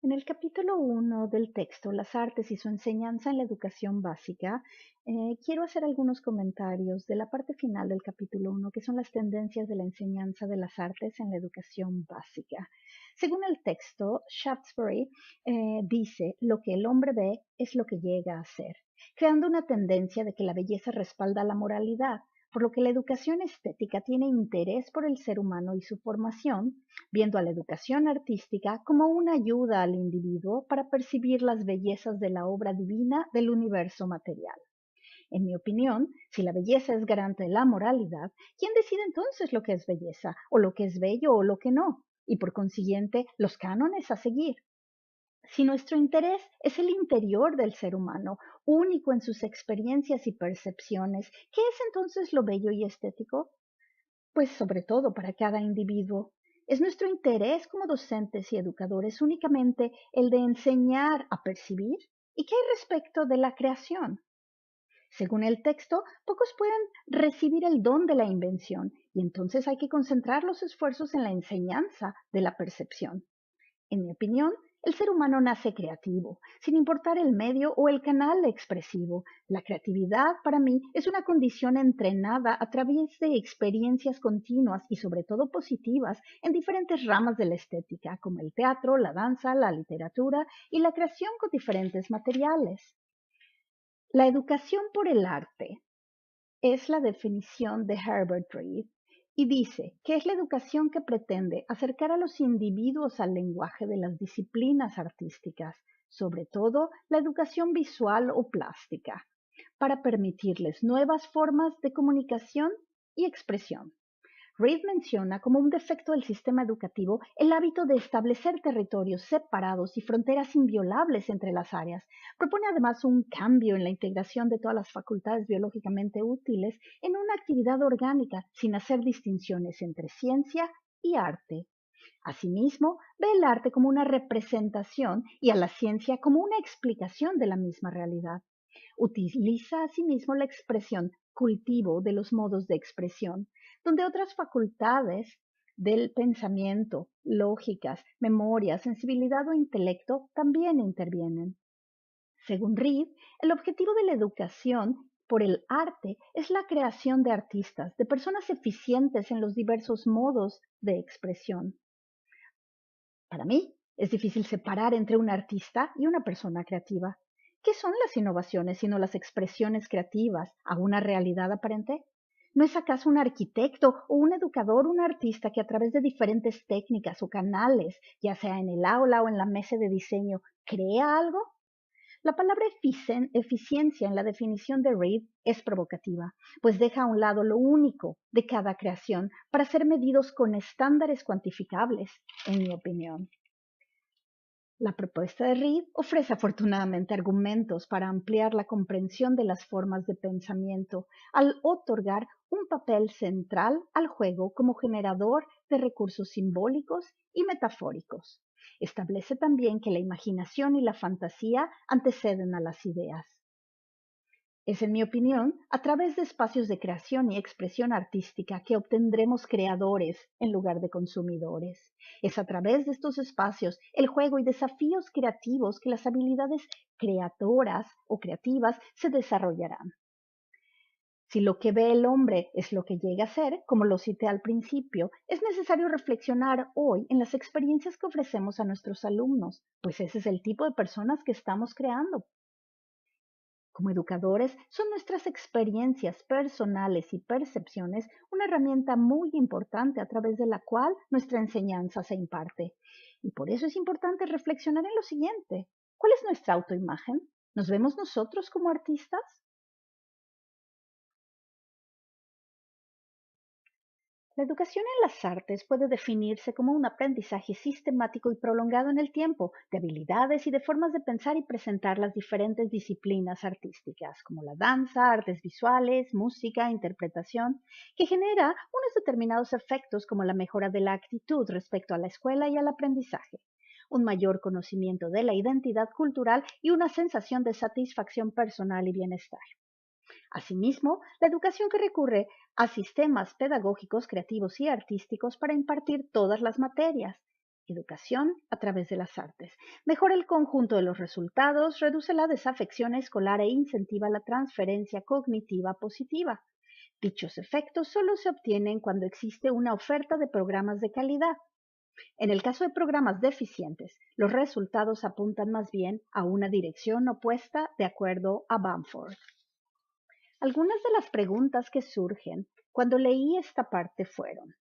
En el capítulo 1 del texto, Las artes y su enseñanza en la educación básica, quiero hacer algunos comentarios de la parte final del capítulo 1, que son las tendencias de la enseñanza de las artes en la educación básica. Según el texto, Shaftesbury dice, lo que el hombre ve es lo que llega a ser, creando una tendencia de que la belleza respalda la moralidad, por lo que la educación estética tiene interés por el ser humano y su formación, viendo a la educación artística como una ayuda al individuo para percibir las bellezas de la obra divina del universo material. En mi opinión, si la belleza es garante de la moralidad, ¿quién decide entonces lo que es belleza, o lo que es bello o lo que no? Y por consiguiente, los cánones a seguir. Si nuestro interés es el interior del ser humano, único en sus experiencias y percepciones, ¿qué es entonces lo bello y estético? Pues sobre todo para cada individuo. Es nuestro interés como docentes y educadores únicamente el de enseñar a percibir. ¿Y qué hay respecto de la creación? Según el texto, pocos pueden recibir el don de la invención y entonces hay que concentrar los esfuerzos en la enseñanza de la percepción. En mi opinión, el ser humano nace creativo, sin importar el medio o el canal expresivo. La creatividad, para mí, es una condición entrenada a través de experiencias continuas y sobre todo positivas en diferentes ramas de la estética, como el teatro, la danza, la literatura y la creación con diferentes materiales. La educación por el arte es la definición de Herbert Reed y dice que es la educación que pretende acercar a los individuos al lenguaje de las disciplinas artísticas, sobre todo la educación visual o plástica, para permitirles nuevas formas de comunicación y expresión. Reid menciona como un defecto del sistema educativo el hábito de establecer territorios separados y fronteras inviolables entre las áreas. Propone además un cambio en la integración de todas las facultades biológicamente útiles en una actividad orgánica sin hacer distinciones entre ciencia y arte. Asimismo, ve el arte como una representación y a la ciencia como una explicación de la misma realidad. Utiliza asimismo la expresión cultivo de los modos de expresión, donde otras facultades del pensamiento, lógicas, memoria, sensibilidad o intelecto también intervienen. Según Reed, el objetivo de la educación por el arte es la creación de artistas, de personas eficientes en los diversos modos de expresión. Para mí, es difícil separar entre un artista y una persona creativa. ¿Qué son las innovaciones sino las expresiones creativas a una realidad aparente? ¿No es acaso un arquitecto o un educador un artista que a través de diferentes técnicas o canales, ya sea en el aula o en la mesa de diseño, crea algo? La palabra eficiencia en la definición de Reid es provocativa, pues deja a un lado lo único de cada creación para ser medidos con estándares cuantificables, en mi opinión. La propuesta de Reid ofrece afortunadamente argumentos para ampliar la comprensión de las formas de pensamiento al otorgar un papel central al juego como generador de recursos simbólicos y metafóricos. Establece también que la imaginación y la fantasía anteceden a las ideas. Es, en mi opinión, a través de espacios de creación y expresión artística que obtendremos creadores en lugar de consumidores. Es a través de estos espacios, el juego y desafíos creativos que las habilidades creadoras o creativas se desarrollarán. Si lo que ve el hombre es lo que llega a ser, como lo cité al principio, es necesario reflexionar hoy en las experiencias que ofrecemos a nuestros alumnos, pues ese es el tipo de personas que estamos creando. Como educadores, son nuestras experiencias personales y percepciones una herramienta muy importante a través de la cual nuestra enseñanza se imparte. Y por eso es importante reflexionar en lo siguiente. ¿Cuál es nuestra autoimagen? ¿Nos vemos nosotros como artistas? La educación en las artes puede definirse como un aprendizaje sistemático y prolongado en el tiempo de habilidades y de formas de pensar y presentar las diferentes disciplinas artísticas, como la danza, artes visuales, música, interpretación, que genera unos determinados efectos como la mejora de la actitud respecto a la escuela y al aprendizaje, un mayor conocimiento de la identidad cultural y una sensación de satisfacción personal y bienestar. Asimismo, la educación que recurre a sistemas pedagógicos, creativos y artísticos para impartir todas las materias, Educación a través de las artes. Mejora el conjunto de los resultados, reduce la desafección escolar e incentiva la transferencia cognitiva positiva. Dichos efectos solo se obtienen cuando existe una oferta de programas de calidad. En el caso de programas deficientes, los resultados apuntan más bien a una dirección opuesta de acuerdo a Bamford. Algunas de las preguntas que surgen cuando leí esta parte fueron: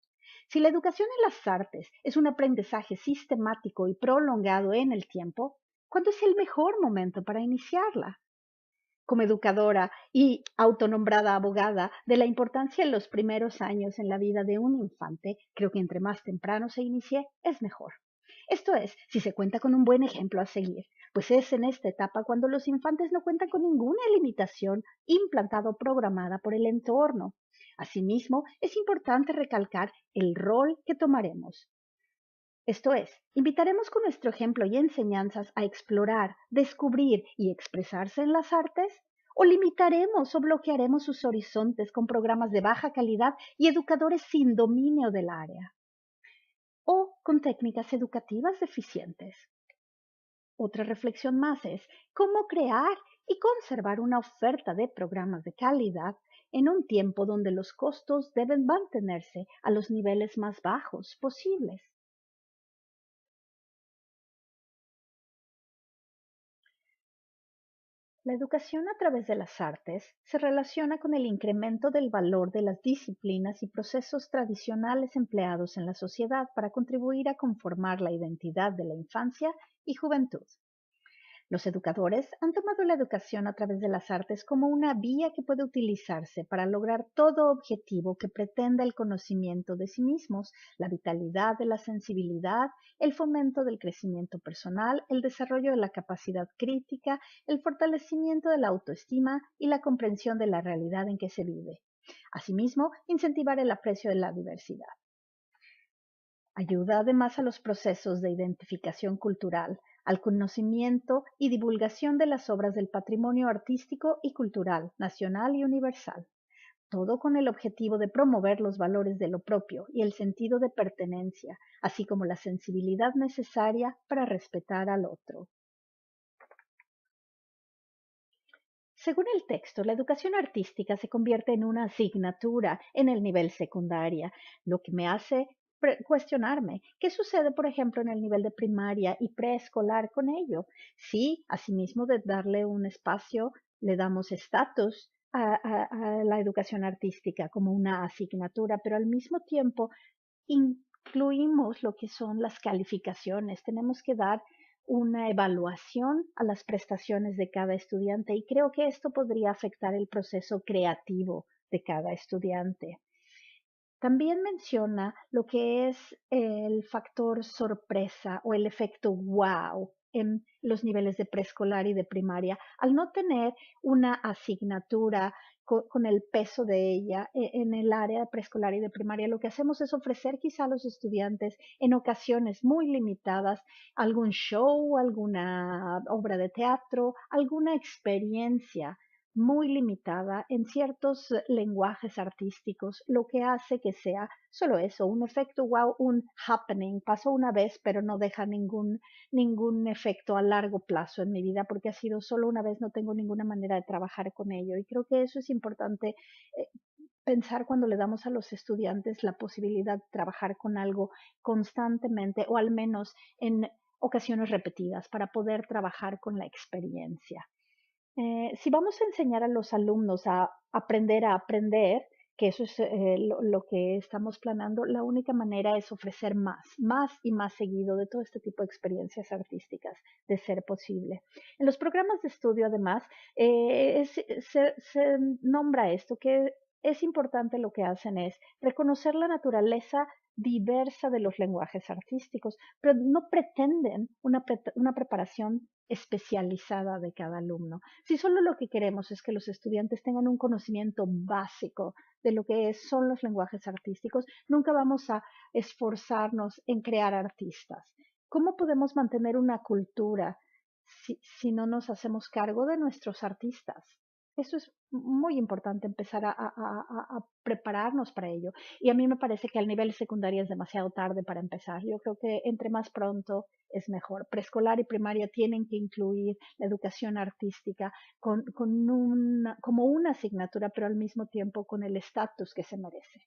si la educación en las artes es un aprendizaje sistemático y prolongado en el tiempo, ¿cuándo es el mejor momento para iniciarla? Como educadora y autonombrada abogada de la importancia en los primeros años en la vida de un infante, creo que entre más temprano se inicie, es mejor. Esto es, si se cuenta con un buen ejemplo a seguir, pues es en esta etapa cuando los infantes no cuentan con ninguna limitación implantada o programada por el entorno. Asimismo, es importante recalcar el rol que tomaremos. Esto es, invitaremos con nuestro ejemplo y enseñanzas a explorar, descubrir y expresarse en las artes, o limitaremos o bloquearemos sus horizontes con programas de baja calidad y educadores sin dominio del área, o con técnicas educativas deficientes. Otra reflexión más es cómo crear y conservar una oferta de programas de calidad en un tiempo donde los costos deben mantenerse a los niveles más bajos posibles. La educación a través de las artes se relaciona con el incremento del valor de las disciplinas y procesos tradicionales empleados en la sociedad para contribuir a conformar la identidad de la infancia y juventud. Los educadores han tomado la educación a través de las artes como una vía que puede utilizarse para lograr todo objetivo que pretenda el conocimiento de sí mismos, la vitalidad de la sensibilidad, el fomento del crecimiento personal, el desarrollo de la capacidad crítica, el fortalecimiento de la autoestima y la comprensión de la realidad en que se vive. Asimismo, incentivar el aprecio de la diversidad. Ayuda además a los procesos de identificación cultural, al conocimiento y divulgación de las obras del patrimonio artístico y cultural, nacional y universal, todo con el objetivo de promover los valores de lo propio y el sentido de pertenencia, así como la sensibilidad necesaria para respetar al otro. Según el texto, la educación artística se convierte en una asignatura en el nivel secundaria, lo que me hace cuestionarme qué sucede, por ejemplo, en el nivel de primaria y preescolar con ello. Sí, asimismo de darle un espacio, le damos estatus a la educación artística como una asignatura, pero al mismo tiempo incluimos lo que son las calificaciones. Tenemos que dar una evaluación a las prestaciones de cada estudiante y creo que esto podría afectar el proceso creativo de cada estudiante. También menciona lo que es el factor sorpresa o el efecto wow en los niveles de preescolar y de primaria. Al no tener una asignatura con el peso de ella en el área preescolar y de primaria, lo que hacemos es ofrecer quizá a los estudiantes en ocasiones muy limitadas algún show, alguna obra de teatro, alguna experiencia muy limitada en ciertos lenguajes artísticos, lo que hace que sea solo eso, un efecto wow, un happening, pasó una vez, pero no deja ningún efecto a largo plazo en mi vida, porque ha sido solo una vez, no tengo ninguna manera de trabajar con ello. Y creo que eso es importante pensar cuando le damos a los estudiantes la posibilidad de trabajar con algo constantemente o al menos en ocasiones repetidas para poder trabajar con la experiencia. Si vamos a enseñar a los alumnos a aprender, que eso es lo que estamos planeando, la única manera es ofrecer más y más seguido de todo este tipo de experiencias artísticas, de ser posible. En los programas de estudio, además, se nombra esto, que es importante lo que hacen es reconocer la naturaleza diversa de los lenguajes artísticos, pero no pretenden una preparación especializada de cada alumno. Si solo lo que queremos es que los estudiantes tengan un conocimiento básico de lo que son los lenguajes artísticos, nunca vamos a esforzarnos en crear artistas. ¿Cómo podemos mantener una cultura si no nos hacemos cargo de nuestros artistas? Eso es muy importante empezar a prepararnos para ello. Y a mí me parece que al nivel secundaria es demasiado tarde para empezar. Yo creo que entre más pronto es mejor. Preescolar y primaria tienen que incluir la educación artística como una asignatura, pero al mismo tiempo con el estatus que se merece.